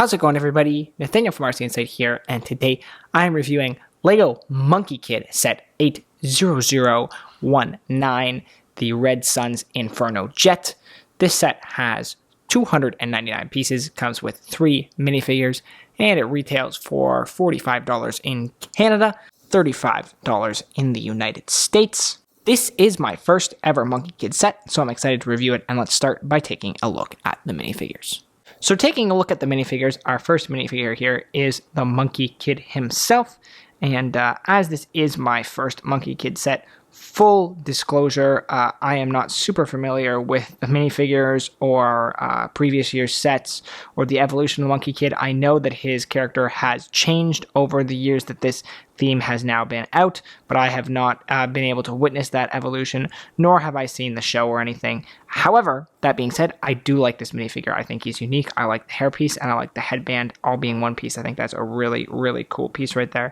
How's it going, everybody? Nathaniel from RCInsight here, and today I'm reviewing LEGO Monkie Kid set 80019, the Red Sun's Inferno Jet. This set has 299 pieces, comes with 3 minifigures, and it retails for $45 in Canada, $35 in the United States. This is my first ever Monkie Kid set, so I'm excited to review it, and let's start by taking a look at the minifigures. So taking a look at the minifigures, our first minifigure here is the Monkie Kid himself, and as this is my first Monkie Kid set, full disclosure, I am not super familiar with the minifigures or previous year's sets or the evolution of the Monkie Kid. I know that his character has changed over the years that this theme has now been out, but I have not been able to witness that evolution, nor have I seen the show or anything. However, that being said, I do like this minifigure. I think he's unique. I like the hairpiece, and I like the headband all being one piece. I think that's a really, really cool piece right there.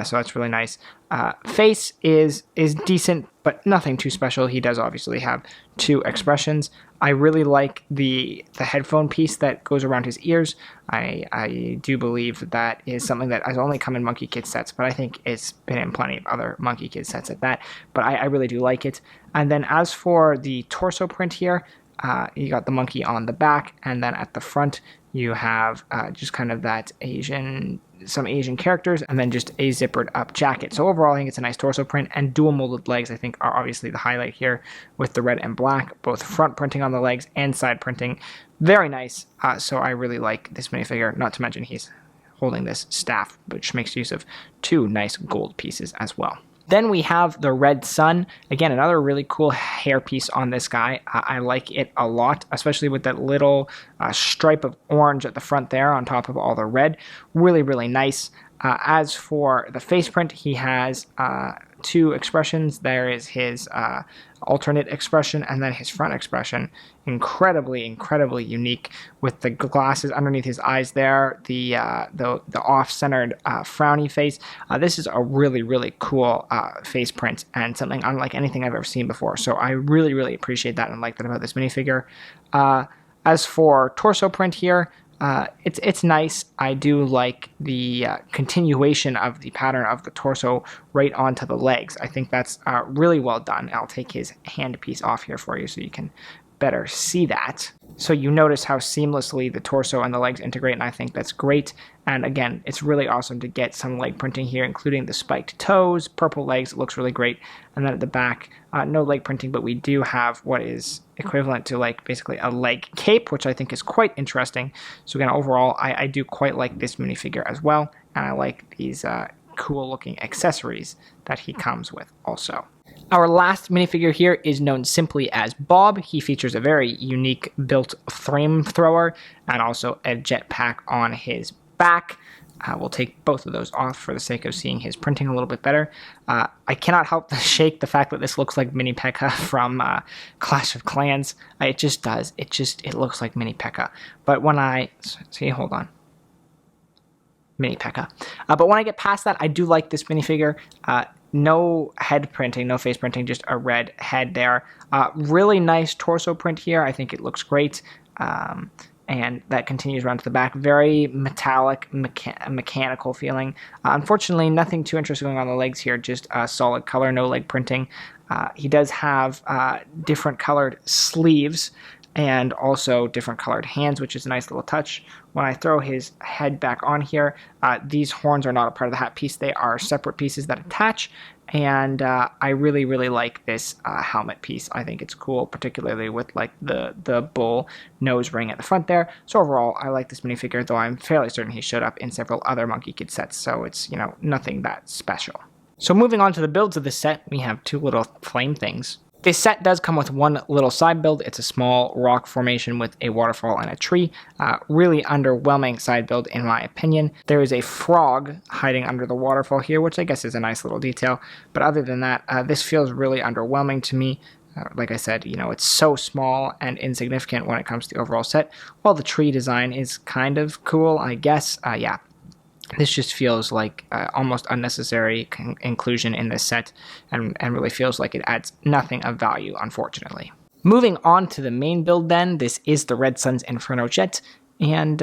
So that's really nice. Face is decent, but nothing too special. He does obviously have 2 expressions. I really like the headphone piece that goes around his ears. I do believe that is something that has only come in Monkie Kid sets, but I think it's been in plenty of other Monkie Kid sets at that. But I really do like it. And then as for the torso print here, you got the monkey on the back, and then at the front you have just kind of that some Asian characters, and then just a zippered up jacket. So overall, I think it's a nice torso print, and dual molded legs I think are obviously the highlight here with the red and black, both front printing on the legs and side printing. Very nice. So I really like this minifigure, not to mention he's holding this staff, which makes use of 2 nice gold pieces as well. Then we have the Red Sun. Again, another really cool hairpiece on this guy. I like it a lot, especially with that little stripe of orange at the front there on top of all the red. Really, really nice. As for the face print, he has 2 expressions. There is his alternate expression and then his front expression. Incredibly, incredibly unique with the glasses underneath his eyes there, the off-centered frowny face. This is a really, really cool face print and something unlike anything I've ever seen before. So I really, really appreciate that and like that about this minifigure. As for torso print here, it's nice. I do like the continuation of the pattern of the torso right onto the legs. I think that's really well done. I'll take his hand piece off here for you so you can better see that. So you notice how seamlessly the torso and the legs integrate, and I think that's great. And again, it's really awesome to get some leg printing here, including the spiked toes, purple legs. It looks really great. And then at the back, no leg printing, but we do have what is equivalent to like basically a leg cape, which I think is quite interesting. So again, overall, I do quite like this minifigure as well, and I like these cool looking accessories that he comes with also. Our last minifigure here is known simply as Bob. He features a very unique built flamethrower and also a jetpack on his back. We'll take both of those off for the sake of seeing his printing a little bit better. I cannot help but shake the fact that this looks like Mini P.E.K.K.A. from Clash of Clans. It just does. It looks like Mini P.E.K.K.A. But when hold on. Mini P.E.K.K.A. But when I get past that, I do like this minifigure. No head printing, no face printing, just a red head there. Really nice torso print here. I think it looks great. And that continues around to the back. Very metallic, mechanical feeling. Unfortunately, nothing too interesting going on the legs here, just solid color, no leg printing. He does have different colored sleeves and also different colored hands, which is a nice little touch. When I throw his head back on here, these horns are not a part of the hat piece. They are separate pieces that attach, and I really, really like this helmet piece. I think it's cool, particularly with like the bull nose ring at the front there. So overall, I like this minifigure, though I'm fairly certain he showed up in several other Monkie Kid sets, so it's, nothing that special. So moving on to the builds of this set, we have 2 little flame things. This set does come with 1 little side build. It's a small rock formation with a waterfall and a tree. Really underwhelming side build in my opinion. There is a frog hiding under the waterfall here, which I guess is a nice little detail. But other than that, this feels really underwhelming to me. Like I said, it's so small and insignificant when it comes to the overall set. While the tree design is kind of cool, I guess. Yeah. This just feels like almost unnecessary inclusion in this set, and really feels like it adds nothing of value, unfortunately. Moving on to the main build then, this is the Red Sun's Inferno Jet, and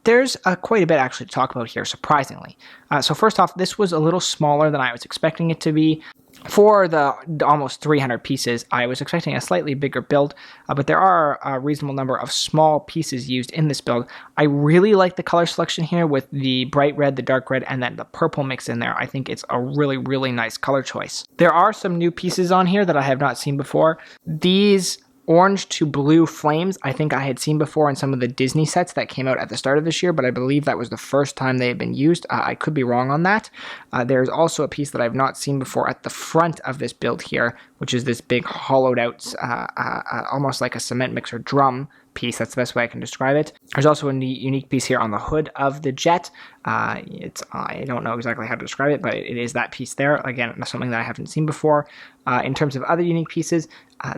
there's quite a bit actually to talk about here, surprisingly. So first off, this was a little smaller than I was expecting it to be. For the almost 300 pieces, I was expecting a slightly bigger build, but there are a reasonable number of small pieces used in this build. I really like the color selection here with the bright red, the dark red, and then the purple mix in there. I think it's a really, really nice color choice. There are some new pieces on here that I have not seen before. These orange to blue flames, I think I had seen before in some of the Disney sets that came out at the start of this year, but I believe that was the first time they had been used. I could be wrong on that. There's also a piece that I've not seen before at the front of this build here, which is this big hollowed out, almost like a cement mixer drum piece. That's the best way I can describe it. There's also a neat, unique piece here on the hood of the jet. I don't know exactly how to describe it, but it is that piece there. Again, something that I haven't seen before. In terms of other unique pieces,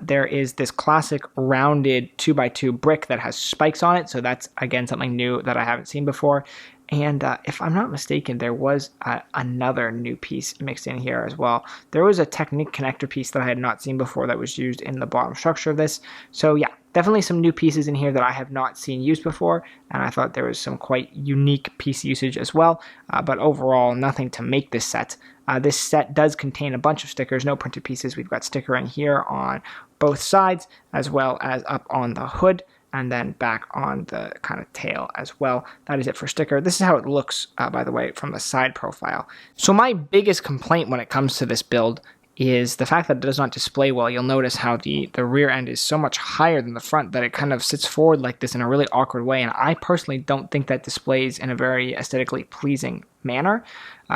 there is this classic rounded 2x2 brick that has spikes on it. So that's, again, something new that I haven't seen before. And if I'm not mistaken, there was another new piece mixed in here as well. There was a Technic connector piece that I had not seen before that was used in the bottom structure of this. So yeah, definitely some new pieces in here that I have not seen used before. And I thought there was some quite unique piece usage as well. But overall, nothing to make this set. This set does contain a bunch of stickers, no printed pieces. We've got stickering here on both sides, as well as up on the hood, and then back on the kind of tail as well. That is it for sticker. This is how it looks, by the way, from the side profile. So my biggest complaint when it comes to this build is the fact that it does not display well. You'll notice how the rear end is so much higher than the front that it kind of sits forward like this in a really awkward way, and I personally don't think that displays in a very aesthetically pleasing manner,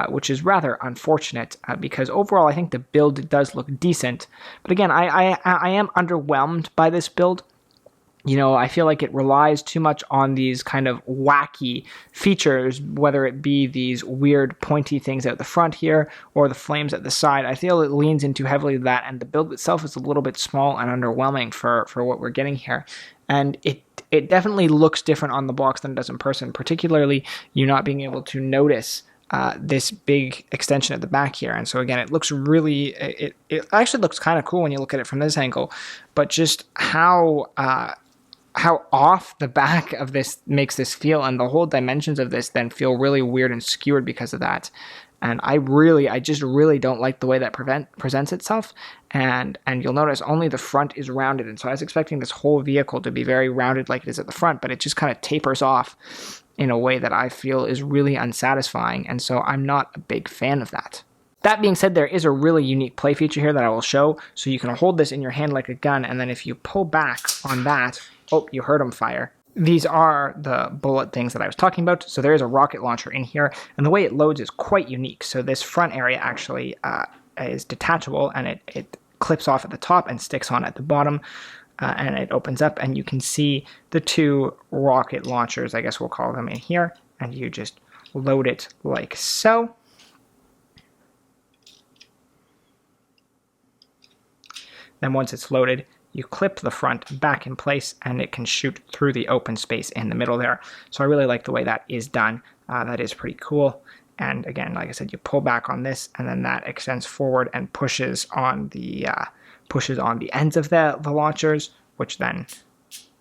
which is rather unfortunate because overall I think the build does look decent. But again, I am underwhelmed by this build. You know, I feel like it relies too much on these kind of wacky features, whether it be these weird pointy things at the front here or the flames at the side. I feel it leans into heavily that, and the build itself is a little bit small and underwhelming for what we're getting here. And it definitely looks different on the box than it does in person, particularly you not being able to notice this big extension at the back here. And so again, it looks really, it actually looks kind of cool when you look at it from this angle, but just how off the back of this makes this feel, and the whole dimensions of this then feel really weird and skewered because of that. And I just really don't like the way that presents itself. And you'll notice only the front is rounded. And so I was expecting this whole vehicle to be very rounded like it is at the front, but it just kind of tapers off in a way that I feel is really unsatisfying. And so I'm not a big fan of that. That being said, there is a really unique play feature here that I will show. So you can hold this in your hand like a gun, and then if you pull back on that, oh, you heard them fire. These are the bullet things that I was talking about. So there is a rocket launcher in here, and the way it loads is quite unique. So this front area actually is detachable, and it clips off at the top and sticks on at the bottom, and it opens up, and you can see the two rocket launchers, I guess we'll call them, in here, and you just load it like so. Then once it's loaded, you clip the front back in place, and it can shoot through the open space in the middle there. So I really like the way that is done. That is pretty cool. And again, like I said, you pull back on this, and then that extends forward and pushes on the ends of the launchers, which then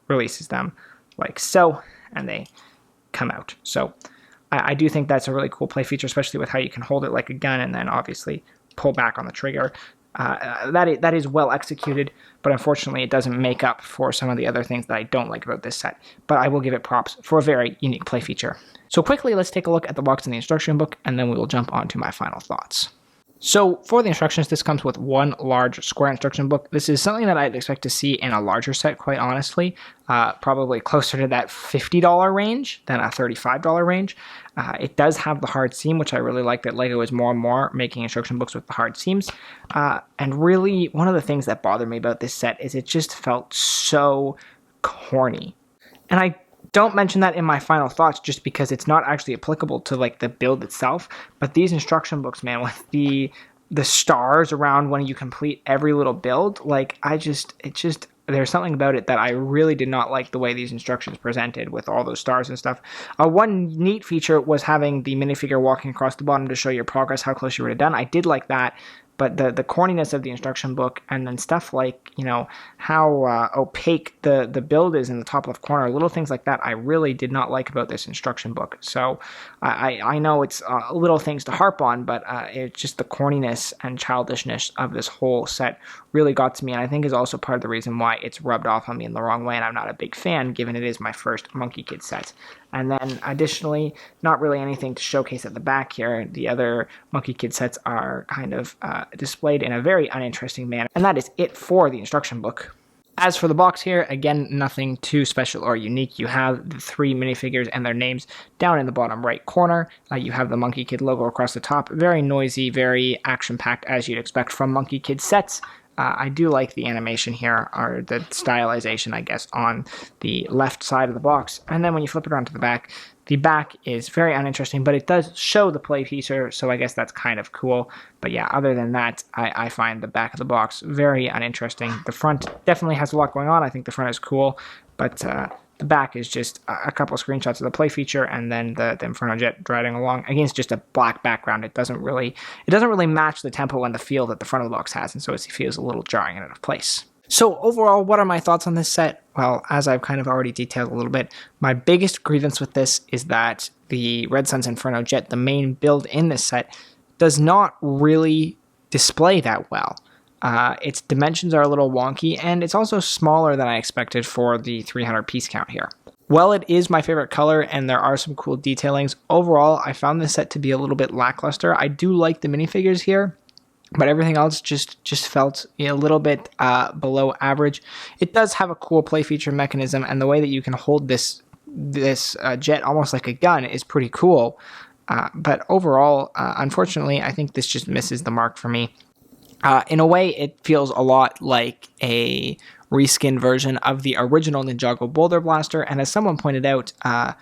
releases them like so, and they come out. So I do think that's a really cool play feature, especially with how you can hold it like a gun and then obviously pull back on the trigger. That is well executed, but unfortunately it doesn't make up for some of the other things that I don't like about this set. But I will give it props for a very unique play feature. So quickly, let's take a look at the box and the instruction book, and then we will jump on to my final thoughts. So for the instructions, this comes with one large square instruction book. This is something that I'd expect to see in a larger set, quite honestly, probably closer to that $50 range than a $35 range. It does have the hard seam, which I really like that LEGO is more and more making instruction books with the hard seams. And really, one of the things that bothered me about this set is it just felt so corny. And I don't mention that in my final thoughts just because it's not actually applicable to like the build itself, but these instruction books, man, with the stars around when you complete every little build, like there's something about it that I really did not like the way these instructions presented with all those stars and stuff. One neat feature was having the minifigure walking across the bottom to show your progress, how close you were done. I did like that, but the corniness of the instruction book, and then stuff like, you know, how opaque the build is in the top left corner, little things like that, I really did not like about this instruction book. So I know it's little things to harp on, but it's just the corniness and childishness of this whole set really got to me, and I think is also part of the reason why it's rubbed off on me in the wrong way, and I'm not a big fan, given it is my first Monkie Kid set. And then additionally, not really anything to showcase at the back here. The other Monkie Kid sets are kind of displayed in a very uninteresting manner, and that is it for the instruction book. As for the box here, again, nothing too special or unique. You have the 3 minifigures and their names down in the bottom right corner. You have the Monkie Kid logo across the top. Very noisy, very action-packed, as you'd expect from Monkie Kid sets. I do like the animation here, or the stylization, I guess, on the left side of the box. And then when you flip it around to the back is very uninteresting, but it does show the play feature, so I guess that's kind of cool. But yeah, other than that, I find the back of the box very uninteresting. The front definitely has a lot going on. I think the front is cool, but the back is just a couple of screenshots of the play feature, and then the Inferno jet driving along against just a black background. It doesn't really match the tempo and the feel that the front of the box has, and so it feels a little jarring and out of place. So overall, what are my thoughts on this set? Well, as I've kind of already detailed a little bit, my biggest grievance with this is that the Red Sun's Inferno jet, the main build in this set, does not really display that well. Its dimensions are a little wonky, and it's also smaller than I expected for the 300 piece count here. While it is my favorite color and there are some cool detailings, overall I found this set to be a little bit lackluster. I do like the minifigures here, but everything else just felt a little bit below average. It does have a cool play feature mechanism, and the way that you can hold this jet almost like a gun is pretty cool. But overall, unfortunately, I think this just misses the mark for me. In a way, it feels a lot like a reskin version of the original Ninjago Boulder Blaster, and as someone pointed out, the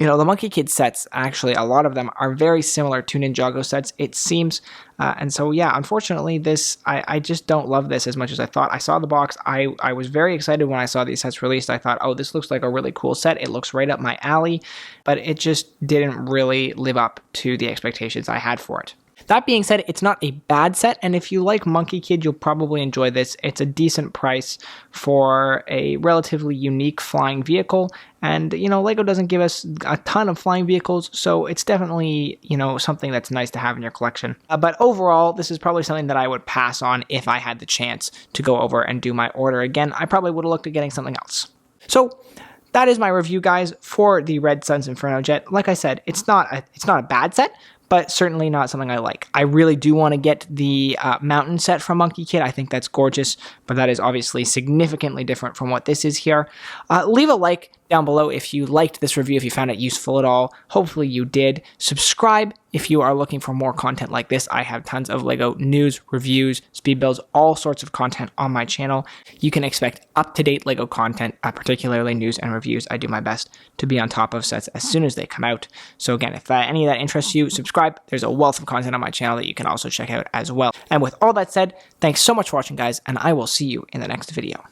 Monkie Kid sets, actually, a lot of them are very similar to Ninjago sets, it seems, and so yeah, unfortunately, I just don't love this as much as I thought. I saw the box, I was very excited when I saw these sets released. I thought, oh, this looks like a really cool set, it looks right up my alley, but it just didn't really live up to the expectations I had for it. That being said, it's not a bad set, and if you like Monkie Kid, you'll probably enjoy this. It's a decent price for a relatively unique flying vehicle, and, LEGO doesn't give us a ton of flying vehicles, so it's definitely, something that's nice to have in your collection. But overall, this is probably something that I would pass on if I had the chance to go over and do my order again. I probably would have looked at getting something else. So, that is my review, guys, for the Red Sun's Inferno jet. Like I said, it's not a bad set, but certainly not something I like. I really do want to get the mountain set from Monkie Kid. I think that's gorgeous, but that is obviously significantly different from what this is here. Leave a like down below if you liked this review, if you found it useful at all. Hopefully you did. Subscribe if you are looking for more content like this. I have tons of LEGO news, reviews, speed builds, all sorts of content on my channel. You can expect up-to-date LEGO content, particularly news and reviews. I do my best to be on top of sets as soon as they come out. So again, if any of that interests you, subscribe. There's a wealth of content on my channel that you can also check out as well. And with all that said, thanks so much for watching, guys, and I will see you in the next video.